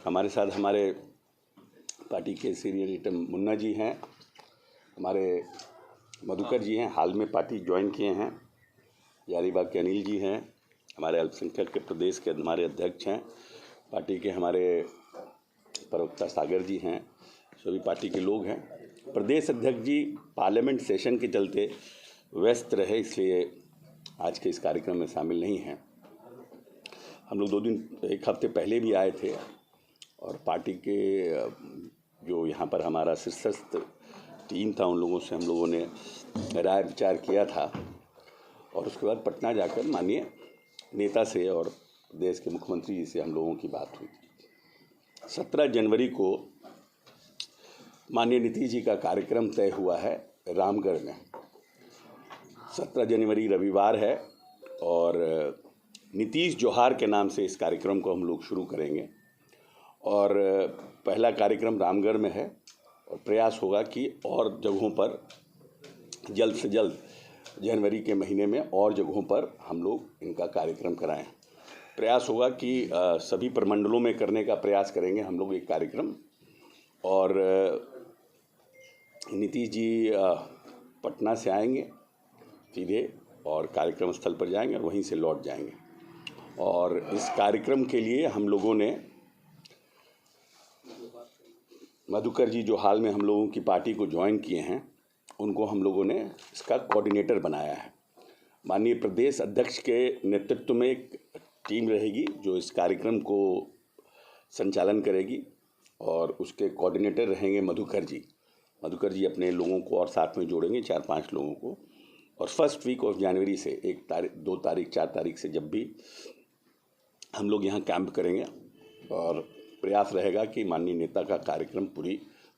हमारे साथ हमारे पार्टी के सीनियर लीडर मुन्ना जी हैं, हमारे मधुकर जी हैं, हाल में पार्टी ज्वाइन किए हैं, हजारीबाग के अनिल जी हैं, हमारे अल्पसंख्यक के प्रदेश के हमारे अध्यक्ष हैं, पार्टी के हमारे प्रवक्ता सागर जी हैं, सभी पार्टी के लोग हैं। प्रदेश अध्यक्ष जी पार्लियामेंट सेशन के चलते व्यस्त रहे, इसलिए आज के इस कार्यक्रम में शामिल नहीं हैं। हम लोग एक हफ्ते पहले भी आए थे और पार्टी के जो यहाँ पर हमारा शीर्षस्थ टीम था उन लोगों से हम लोगों ने राय विचार किया था और उसके बाद पटना जाकर माननीय नेता से और देश के मुख्यमंत्री जी से हम लोगों की बात हुई। 17 जनवरी को माननीय नीतीश जी का कार्यक्रम तय हुआ है रामगढ़ में। 17 जनवरी रविवार है और नीतीश जोहार के नाम से इस कार्यक्रम को हम लोग शुरू करेंगे और पहला कार्यक्रम रामगढ़ में है और प्रयास होगा कि और जगहों पर जल्द से जल्द जनवरी के महीने में और जगहों पर हम लोग इनका कार्यक्रम कराएं। प्रयास होगा कि सभी प्रमंडलों में करने का प्रयास करेंगे हम लोग एक कार्यक्रम और नीतीश जी पटना से आएंगे सीधे और कार्यक्रम स्थल पर जाएंगे और वहीं से लौट जाएंगे। और इस कार्यक्रम के लिए हम लोगों ने मधुकर जी जो हाल में हम लोगों की पार्टी को ज्वाइन किए हैं उनको हम लोगों ने इसका कोऑर्डिनेटर बनाया है। माननीय प्रदेश अध्यक्ष के नेतृत्व में एक टीम रहेगी जो इस कार्यक्रम को संचालन करेगी और उसके कोऑर्डिनेटर रहेंगे मधुकर जी। मधुकर जी अपने लोगों को और साथ में जोड़ेंगे 4-5 लोगों को और फर्स्ट वीक ऑफ जनवरी से 1 तारीख 2 तारीख 4 तारीख से जब भी हम लोग यहाँ कैंप करेंगे और प्रयास रहेगा कि माननीय नेता का कार्यक्रम पूरी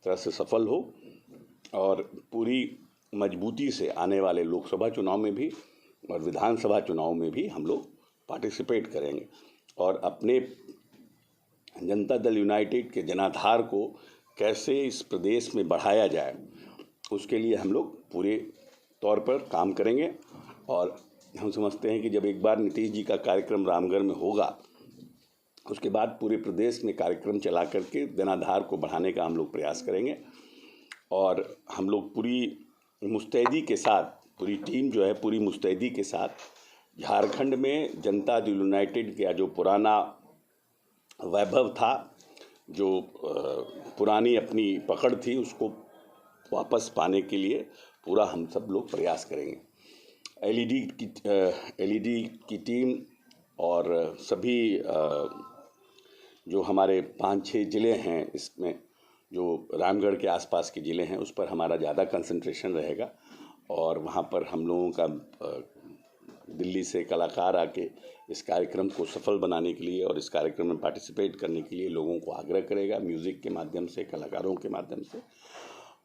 तरह से सफल हो और पूरी मजबूती से आने वाले लोकसभा चुनाव में भी और विधानसभा चुनाव में भी हम लोग पार्टिसिपेट करेंगे और अपने जनता दल यूनाइटेड के जनाधार को कैसे इस प्रदेश में बढ़ाया जाए उसके लिए हम लोग पूरे तौर पर काम करेंगे। और हम समझते हैं कि जब एक बार नीतीश जी का कार्यक्रम रामगढ़ में होगा उसके बाद पूरे प्रदेश में कार्यक्रम चला करके जनाधार को बढ़ाने का हम लोग प्रयास करेंगे और हम लोग पूरी मुस्तैदी के साथ, पूरी टीम जो है पूरी मुस्तैदी के साथ झारखंड में जनता दल यूनाइटेड का जो पुराना वैभव था, जो पुरानी अपनी पकड़ थी, उसको वापस पाने के लिए पूरा हम सब लोग प्रयास करेंगे। एलईडी की टीम और सभी जो हमारे 5-6 ज़िले हैं इसमें जो रामगढ़ के आसपास के ज़िले हैं उस पर हमारा ज़्यादा कंसंट्रेशन रहेगा और वहाँ पर हम लोगों का दिल्ली से कलाकार आके इस कार्यक्रम को सफल बनाने के लिए और इस कार्यक्रम में पार्टिसिपेट करने के लिए लोगों को आग्रह करेगा म्यूज़िक के माध्यम से, कलाकारों के माध्यम से।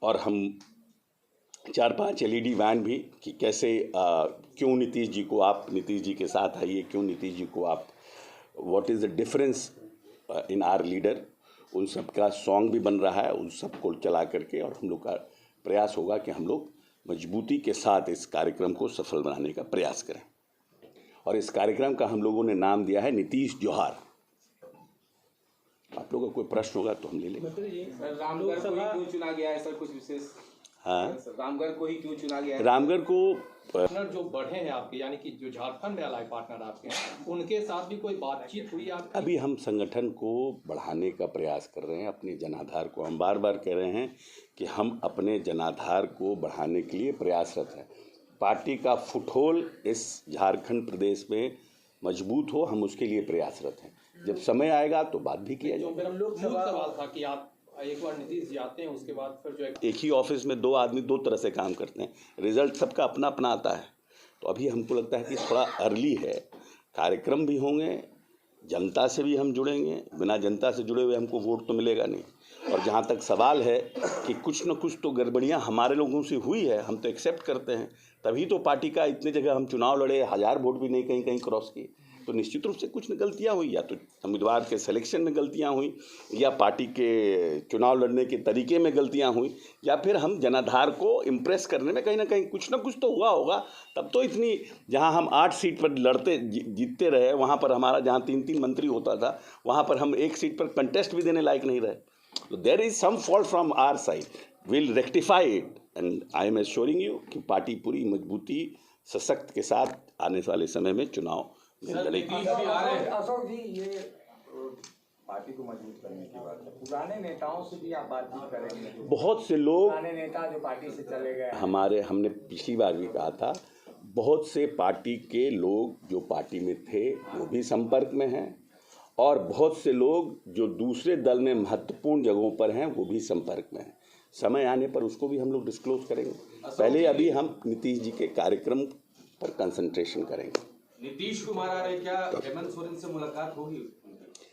और हम 4-5 एलईडी वैन भी कि कैसे क्यों नीतीश जी को आप नीतीश जी के साथ आइए, क्यों नीतीश जी को आप, what is the difference in are leader, उन सब का सॉन्ग भी बन रहा है, उन सब को चला करके और हम लोग का प्रयास होगा कि हम लोग मजबूती के साथ इस कार्यक्रम को सफल बनाने का प्रयास करें। और इस कार्यक्रम का हम लोगों ने नाम दिया है नीतीश जोहार। आप लोगों का कोई प्रश्न होगा तो हम ले लेंगे। रामगढ़ को ही क्यों चुना गया है सर, कुछ विशेष? हाँ, रामगढ़ को ही क्यों चुना गया है? रामगढ़ को पार्टनर जो बढ़े हैं आपके, यानी कि जो झारखंड में अलाइ पार्टनर आपके हैं, उनके साथ भी कोई बातचीत हुई आपकी? अभी हम संगठन को बढ़ाने का प्रयास कर रहे हैं, अपने जनाधार को। हम बार बार कह रहे हैं कि हम अपने जनाधार को बढ़ाने के लिए प्रयासरत हैं। पार्टी का फुटहोल इस झारखंड प्रदेश में मजबूत हो, हम उसके लिए प्रयासरत हैं। जब समय आएगा तो बात भी किया जाएगा। मेरा मूल सवाल था कि आप एक बार नीतीश जी आते हैं उसके बाद फिर जो एक ही ऑफिस में 2 आदमी 2 तरह से काम करते हैं, रिजल्ट सबका अपना अपना आता है। तो अभी हमको लगता है कि थोड़ा अर्ली है, कार्यक्रम भी होंगे, जनता से भी हम जुड़ेंगे, बिना जनता से जुड़े हुए हमको वोट तो मिलेगा नहीं। और जहाँ तक सवाल है कि कुछ न कुछ तो गड़बड़ियाँ हमारे लोगों से हुई है, हम तो एक्सेप्ट करते हैं, तभी तो पार्टी का इतने जगह हम चुनाव लड़े, 1000 वोट भी नहीं कहीं कहीं क्रॉस किए। तो निश्चित रूप से कुछ गलतियां हुई, या तो उम्मीदवार के सिलेक्शन में गलतियां हुई, या पार्टी के चुनाव लड़ने के तरीके में गलतियां हुई, या फिर हम जनाधार को इम्प्रेस करने में कहीं ना कहीं कुछ ना कुछ तो हुआ होगा। तब तो इतनी, जहां हम 8 सीट पर लड़ते जीतते रहे, वहां पर हमारा जहां 3-3 मंत्री होता था, वहां पर हम 1 सीट पर कंटेस्ट भी देने लायक नहीं रहे। तो there is some fault from our side, will rectify it, and I am assuring you कि पार्टी पूरी मजबूती सशक्त के साथ आने वाले समय में चुनाव में लड़ेगी। अशोक जी, ये पार्टी को मजबूत करने की बात है, पुराने नेताओं से भी आप बातचीत करेंगे? बहुत से लोग, पुराने नेता जो पार्टी से चले गए, हमने पिछली बार भी कहा था, बहुत से पार्टी के लोग जो पार्टी में थे वो भी संपर्क में हैं, और बहुत से लोग जो दूसरे दल में महत्वपूर्ण जगहों पर हैं वो भी संपर्क में हैं। समय आने पर उसको भी हम लोग डिस्क्लोज करेंगे। पहले अभी हम नीतीश जी के कार्यक्रम पर कंसंट्रेशन करेंगे। नीतीश कुमार आ रहे, क्या हेमंत सोरेन से मुलाकात होगी?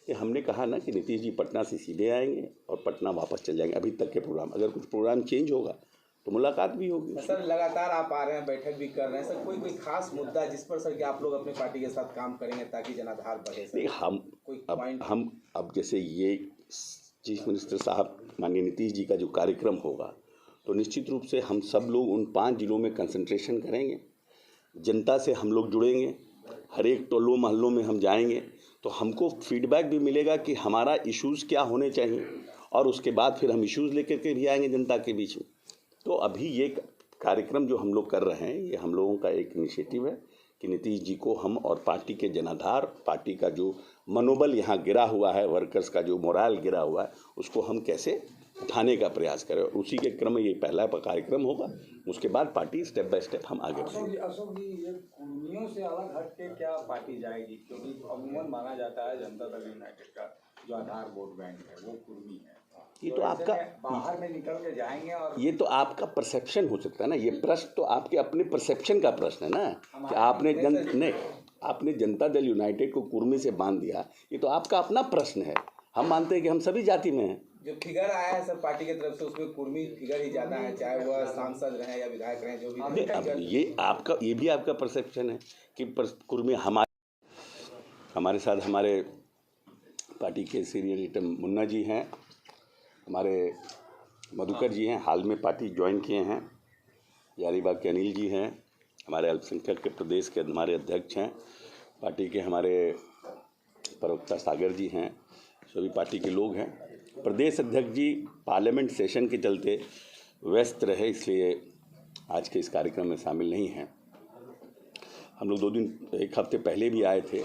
ये हमने कहा ना कि नीतीश जी पटना से सीधे आएंगे और पटना वापस चल जाएंगे। अभी तक के प्रोग्राम, अगर कुछ प्रोग्राम चेंज होगा तो मुलाकात भी होगी। सर लगातार आप आ रहे हैं, बैठक भी कर रहे हैं, सर कोई खास मुद्दा जिस पर सर कि आप लोग अपने पार्टी के साथ काम करेंगे ताकि जनाधार बढ़े? सर हम अब जैसे ये चीफ मिनिस्टर साहब माननीय नीतीश जी का जो कार्यक्रम होगा, तो निश्चित रूप से हम सब लोग उन 5 जिलों में कंसंट्रेशन करेंगे, जनता से हम लोग जुड़ेंगे, हर एक टोलों मोहल्लों में हम जाएंगे, तो हमको फीडबैक भी मिलेगा कि हमारा इश्यूज़ क्या होने चाहिए, और उसके बाद फिर हम इश्यूज़ लेकर के भी आएंगे जनता के बीच में। तो अभी ये कार्यक्रम जो हम लोग कर रहे हैं, ये हम लोगों का एक इनिशिएटिव है कि नीतीश जी को हम, और पार्टी के जनाधार, पार्टी का जो मनोबल यहाँ गिरा हुआ है, वर्कर्स का जो मोराल गिरा हुआ है, उसको हम कैसे उठाने का प्रयास करें। और उसी के क्रम में ये पहला कार्यक्रम होगा, उसके बाद पार्टी स्टेप बाय स्टेप हम आगे बढ़ेंगे। अशोक जी, ये कुर्मियों से अलग हट के क्या पार्टी जाएगी? क्योंकि अमूमन माना जाता है जनता दल यूनाइटेड का जो आधार वोट बैंक है वो कुर्मी है। ये तो आपका बाहर में निकल के जाएंगे, और ये तो आपका परसेप्शन हो सकता है ना। ये प्रश्न तो आपके अपने परसेप्शन का प्रश्न है ना, कि आपने जनता दल यूनाइटेड को कुर्मी से बांध दिया। ये तो आपका अपना प्रश्न है। हम मानते हैं कि हम सभी जाति में हैं। जो फिगर आया है सर पार्टी की तरफ से, उसमें कुर्मी फिगर ही ज्यादा है, चाहे वह सांसद रहे या विधायक रहे, जो भी। अब ये भी आपका परसेप्शन है कि कुर्मी हमारे साथ हमारे पार्टी के सीनियर लीडर मुन्ना जी हैं, हमारे मधुकर जी हैं, हाल में पार्टी ज्वाइन किए हैं, हजारीबाग के अनिल जी हैं, हमारे अल्पसंख्यक के प्रदेश के हमारे अध्यक्ष हैं, पार्टी के हमारे प्रवक्ता सागर जी हैं, सभी पार्टी के लोग हैं। प्रदेश अध्यक्ष जी पार्लियामेंट सेशन के चलते व्यस्त रहे, इसलिए आज के इस कार्यक्रम में शामिल नहीं हैं। हम लोग 1 हफ्ते पहले भी आए थे,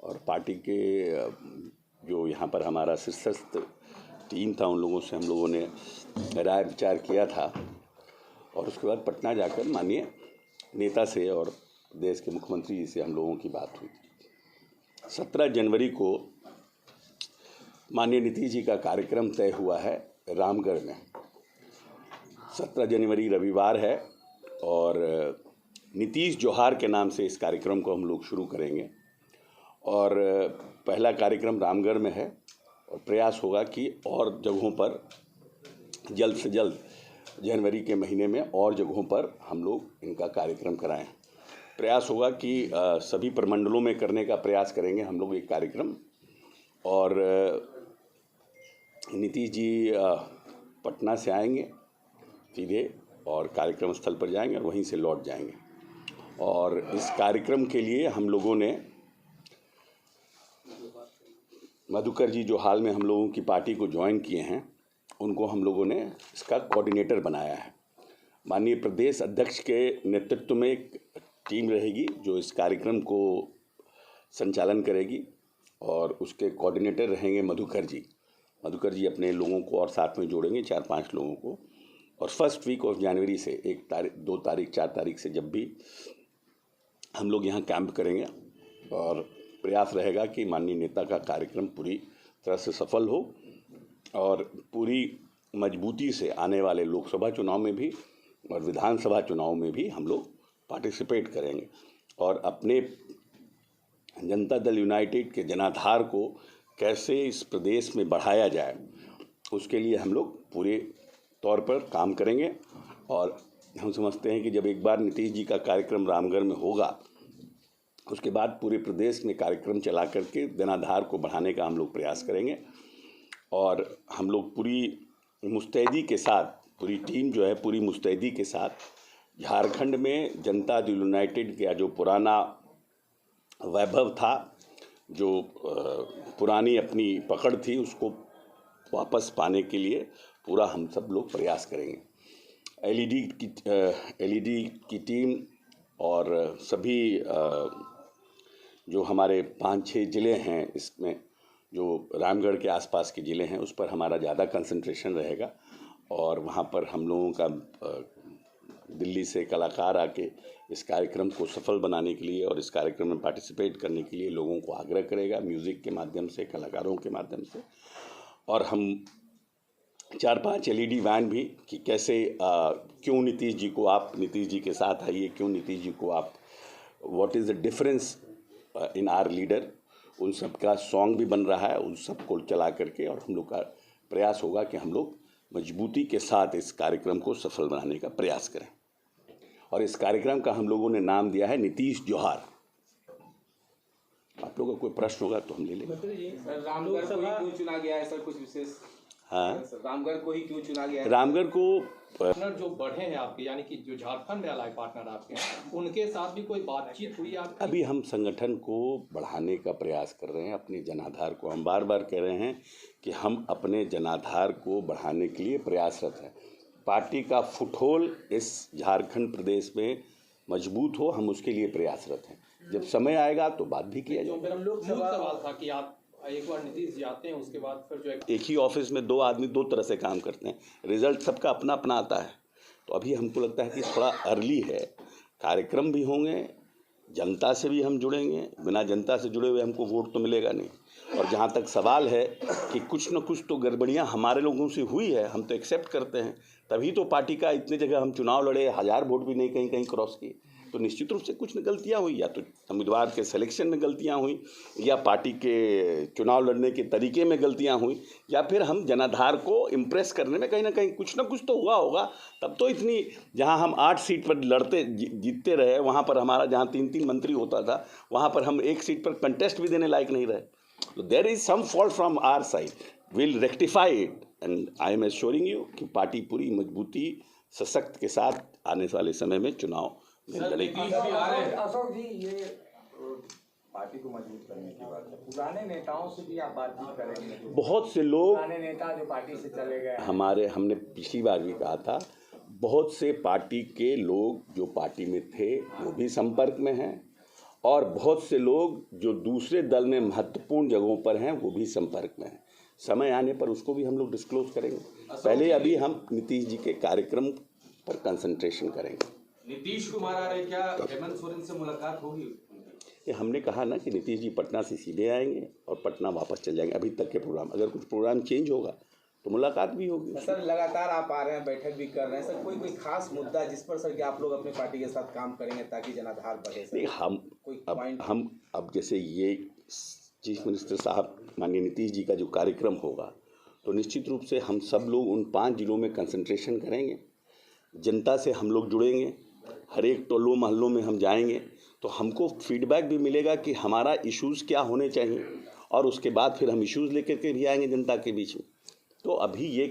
और पार्टी के जो यहाँ पर हमारा शीर्षस्थ टीम था, उन लोगों से हम लोगों ने राय विचार किया था, और उसके बाद पटना जाकर माननीय नेता से और देश के मुख्यमंत्री जी से हम लोगों की बात हुई। 17 जनवरी को माननीय नीतीश जी का कार्यक्रम तय हुआ है रामगढ़ में। 17 जनवरी रविवार है, और नीतीश जोहार के नाम से इस कार्यक्रम को हम लोग शुरू करेंगे, और पहला कार्यक्रम रामगढ़ में है, और प्रयास होगा कि और जगहों पर जल्द से जल्द जनवरी के महीने में और जगहों पर हम लोग इनका कार्यक्रम कराएं। प्रयास होगा कि सभी प्रमंडलों में करने का प्रयास करेंगे हम लोग एक कार्यक्रम, और नीतीश जी पटना से आएंगे सीधे, और कार्यक्रम स्थल पर जाएंगे और वहीं से लौट जाएंगे। और इस कार्यक्रम के लिए हम लोगों ने मधुकर जी जो हाल में हम लोगों की पार्टी को ज्वाइन किए हैं, उनको हम लोगों ने इसका कोऑर्डिनेटर बनाया है। माननीय प्रदेश अध्यक्ष के नेतृत्व में एक टीम रहेगी जो इस कार्यक्रम को संचालन करेगी, और उसके कोऑर्डिनेटर रहेंगे मधुकर जी। मधुकर जी अपने लोगों को और साथ में जोड़ेंगे, 4-5 लोगों को, और फर्स्ट वीक ऑफ जनवरी से 1 तारीख, 2 तारीख, 4 तारीख से जब भी हम लोग यहाँ कैंप करेंगे, और प्रयास रहेगा कि माननीय नेता का कार्यक्रम पूरी तरह से सफल हो, और पूरी मजबूती से आने वाले लोकसभा चुनाव में भी और विधानसभा चुनाव में भी हम लोग पार्टिसिपेट करेंगे, और अपने जनता दल यूनाइटेड के जनाधार को कैसे इस प्रदेश में बढ़ाया जाए, उसके लिए हम लोग पूरे तौर पर काम करेंगे। और हम समझते हैं कि जब एक बार नीतीश जी का कार्यक्रम रामगढ़ में होगा, उसके बाद पूरे प्रदेश में कार्यक्रम चला करके जनाधार को बढ़ाने का हम लोग प्रयास करेंगे। और हम लोग पूरी मुस्तैदी के साथ, पूरी टीम जो है पूरी मुस्तैदी के साथ झारखंड में जनता दल यूनाइटेड का जो पुराना वैभव था, जो पुरानी अपनी पकड़ थी, उसको वापस पाने के लिए पूरा हम सब लोग प्रयास करेंगे। एलईडी की टीम और सभी जो हमारे 5-6 ज़िले हैं, इसमें जो रामगढ़ के आसपास के ज़िले हैं उस पर हमारा ज़्यादा कंसंट्रेशन रहेगा। और वहाँ पर हम लोगों का दिल्ली से कलाकार आके इस कार्यक्रम को सफल बनाने के लिए और इस कार्यक्रम में पार्टिसिपेट करने के लिए लोगों को आग्रह करेगा, म्यूज़िक के माध्यम से, कलाकारों के माध्यम से। और हम 4-5 एलईडी वैन भी कि कैसे क्यों नीतीश जी को आप नीतीश जी के साथ आइए, क्यों नीतीश जी को आप, what is the difference in our leader, उन सब का सॉन्ग भी बन रहा है। उन सब को चला करके और हम लोग का प्रयास होगा कि हम लोग मजबूती के साथ इस कार्यक्रम को सफल बनाने का प्रयास करें। और इस कार्यक्रम का हम लोगों ने नाम दिया है नीतीश जोहार। आप लोगों का कोई प्रश्न होगा तो हम ले लेंगे। सर, रामगढ़ को ही क्यों चुना गया है सर, कुछ विशेष? हाँ, रामगढ़ को ही क्यों चुना गया है? रामगढ़ को पार्टनर जो बढ़े हैं आपके, यानी कि जो झारखंड में अलाइ पार्टनर आपके हैं, उनके साथ भी कोई बातचीत हुई आपकी? अभी हम संगठन को बढ़ाने का प्रयास कर रहे हैं, अपने जनाधार को। हम बार बार कह रहे हैं कि हम अपने जनाधार को बढ़ाने के लिए प्रयासरत हैं। पार्टी का फुटहोल इस झारखंड प्रदेश में मजबूत हो, हम उसके लिए प्रयासरत हैं। जब समय आएगा तो बात भी किया जाएगा। मूल सवाल था कि आप एक बार नीतीश जी आते हैं, उसके बाद फिर जो एक ही ऑफिस में 2 आदमी 2 तरह से काम करते हैं, रिजल्ट सबका अपना अपना आता है। तो अभी हमको लगता है कि थोड़ा अर्ली है, कार्यक्रम भी होंगे, जनता से भी हम जुड़ेंगे। बिना जनता से जुड़े हुए हमको वोट तो मिलेगा नहीं। और जहाँ तक सवाल है कि कुछ न कुछ तो गड़बड़ियाँ हमारे लोगों से हुई है, हम तो एक्सेप्ट करते हैं, तभी तो पार्टी का इतने जगह हम चुनाव लड़े, 1000 वोट भी नहीं कहीं कहीं क्रॉस किए। तो निश्चित रूप से कुछ न गलतियाँ हुई, या तो उम्मीदवार के सिलेक्शन में गलतियाँ हुई, या पार्टी के चुनाव लड़ने के तरीके में गलतियाँ हुई, या फिर हम जनाधार को इम्प्रेस करने में कहीं ना कहीं कुछ ना कुछ तो हुआ होगा। तब तो इतनी, जहां हम 8 सीट पर लड़ते जीतते रहे, वहां पर हमारा जहां 3-3 मंत्री होता था, वहां पर हम 1 सीट पर कंटेस्ट भी देने लायक नहीं रहे। तो there is some fault from our side, will rectify it and I am assuring you कि पार्टी पूरी मजबूती सशक्त के साथ आने वाले समय में चुनाव लड़ेगी। अशोक जी, ये पार्टी को मजबूत करने की बात है, पुराने नेताओं से भी आप बातचीत करेंगे? बहुत से लोग, पुराने नेता जो पार्टी से चले गए, हमने पिछली बार भी कहा था, बहुत से पार्टी के लोग जो पार्टी में थे वो भी संपर्क में हैं, और बहुत से लोग जो दूसरे दल में महत्वपूर्ण जगहों पर हैं वो भी संपर्क में हैं। समय आने पर उसको भी हम लोग डिस्क्लोज करेंगे। पहले अभी हम नीतीश जी के कार्यक्रम पर कंसंट्रेशन करेंगे। नीतीश कुमार आ रहे, क्या हेमंत सोरेन से मुलाकात होगी? ये हमने कहा ना कि नीतीश जी पटना से सीधे आएंगे और पटना वापस चल जाएंगे। अभी तक के प्रोग्राम, अगर कुछ प्रोग्राम चेंज होगा तो मुलाकात भी होगी। सर, लगातार आप आ रहे हैं, बैठक भी कर रहे हैं सर, कोई खास मुद्दा जिस पर सर कि आप लोग अपने पार्टी के साथ काम करेंगे ताकि जनाधार बढ़े सर? नहीं, हम अब जैसे ये चीफ मिनिस्टर साहब माननीय नीतीश जी का जो कार्यक्रम होगा, तो निश्चित रूप से हम सब लोग उन 5 जिलों में कंसंट्रेशन करेंगे, जनता से हम लोग जुड़ेंगे, हर एक टोलों मोहल्लों में हम जाएंगे, तो हमको फीडबैक भी मिलेगा कि हमारा इश्यूज़ क्या होने चाहिए, और उसके बाद फिर हम इश्यूज़ लेकर के भी आएंगे जनता के बीच में। तो अभी ये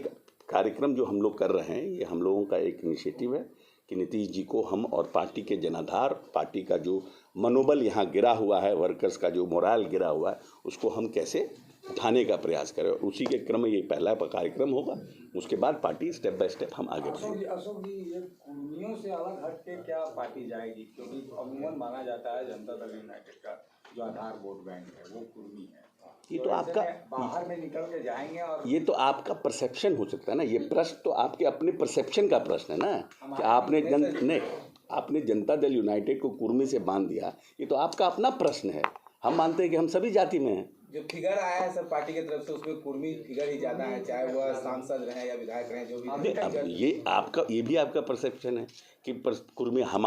कार्यक्रम जो हम लोग कर रहे हैं, ये हम लोगों का एक इनिशिएटिव है कि नीतीश जी को हम और पार्टी के जनाधार, पार्टी का जो मनोबल यहाँ गिरा हुआ है, वर्कर्स का जो मोराल गिरा हुआ है, उसको हम कैसे उठाने का प्रयास करें। और उसी के क्रम में ये पहला कार्यक्रम होगा, उसके बाद पार्टी स्टेप बाय स्टेप हम आगे बढ़ेंगे। अशोक जी, ये कुर्मियों से अलग हट के क्या पार्टी जाएगी? क्योंकि अमूमन माना जाता है जनता दल यूनाइटेड का जो आधार वोट बैंक है वो कुर्मी है। ये तो आपका बाहर में निकल के जाएंगे, और ये तो आपका परसेप्शन हो सकता है ना। ये प्रश्न तो आपके अपने परसेप्शन का प्रश्न है ना, कि आपने जनता दल यूनाइटेड को कुर्मी से बांध दिया। ये तो आपका अपना प्रश्न है। हम मानते हैं कि हम सभी जाति में हैं। जो फिगर आया है सर पार्टी की तरफ से, उसमें कुर्मी फिगर ही ज़्यादा है, चाहे वह सांसद रहे या विधायक रहे, जो भी। अब ये भी आपका परसेप्शन है कि कुर्मी हमारे